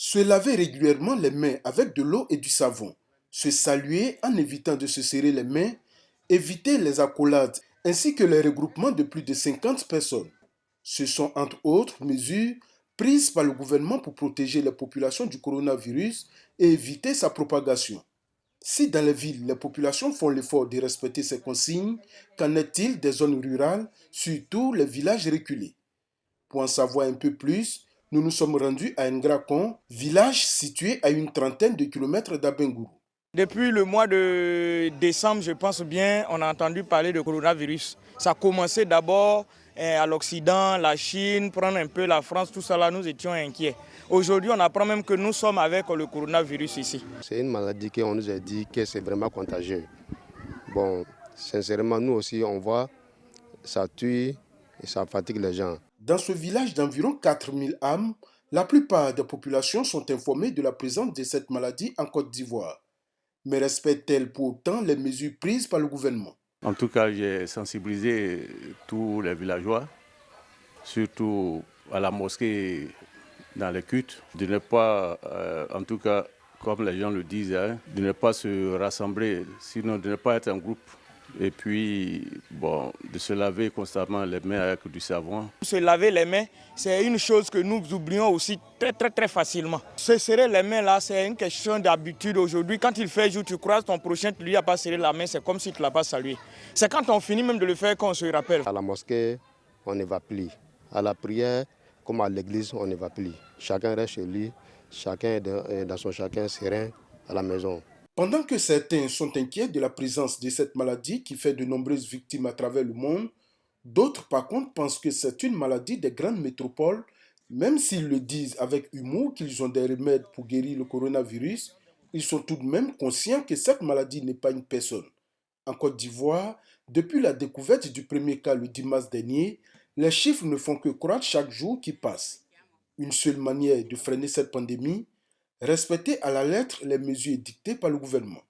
Se laver régulièrement les mains avec de l'eau et du savon, se saluer en évitant de se serrer les mains, éviter les accolades ainsi que les regroupements de plus de 50 personnes. Ce sont entre autres mesures prises par le gouvernement pour protéger les populations du coronavirus et éviter sa propagation. Si dans les villes, les populations font l'effort de respecter ces consignes, qu'en est-il des zones rurales, surtout les villages reculés? Pour en savoir un peu plus, nous nous sommes rendus à Ngrakon, village situé à une trentaine de kilomètres d'Abengourou. Depuis le mois de décembre, je pense bien, on a entendu parler de coronavirus. Ça a commencé d'abord à l'Occident, la Chine, prendre un peu la France, tout ça là, nous étions inquiets. Aujourd'hui, on apprend même que nous sommes avec le coronavirus ici. C'est une maladie qu'on nous a dit que c'est vraiment contagieux. Bon, sincèrement, nous aussi, on voit, ça tue et ça fatigue les gens. Dans ce village d'environ 4000 âmes, la plupart des populations sont informées de la présence de cette maladie en Côte d'Ivoire. Mais respectent-elles pour autant les mesures prises par le gouvernement? En tout cas, j'ai sensibilisé tous les villageois, surtout à la mosquée dans les cultes, de ne pas, en tout cas, comme les gens le disent, de ne pas se rassembler, sinon de ne pas être en groupe. Et puis, bon, de se laver constamment les mains avec du savon. Se laver les mains, c'est une chose que nous oublions aussi très facilement. Se serrer les mains là, c'est une question d'habitude aujourd'hui. Quand il fait jour, tu croises ton prochain, tu lui as pas serré la main, c'est comme si tu ne l'as pas salué. C'est quand on finit même de le faire qu'on se rappelle. À la mosquée, on ne va plus. À la prière, comme à l'église, on ne va plus. Chacun reste chez lui, chacun est dans son chacun serein à la maison. Pendant que certains sont inquiets de la présence de cette maladie qui fait de nombreuses victimes à travers le monde, d'autres par contre pensent que c'est une maladie des grandes métropoles, même s'ils le disent avec humour qu'ils ont des remèdes pour guérir le coronavirus, ils sont tout de même conscients que cette maladie n'est pas une personne. En Côte d'Ivoire, depuis la découverte du premier cas le 10 mars dernier, les chiffres ne font que croître chaque jour qui passe. Une seule manière de freiner cette pandémie, respecter à la lettre les mesures dictées par le gouvernement.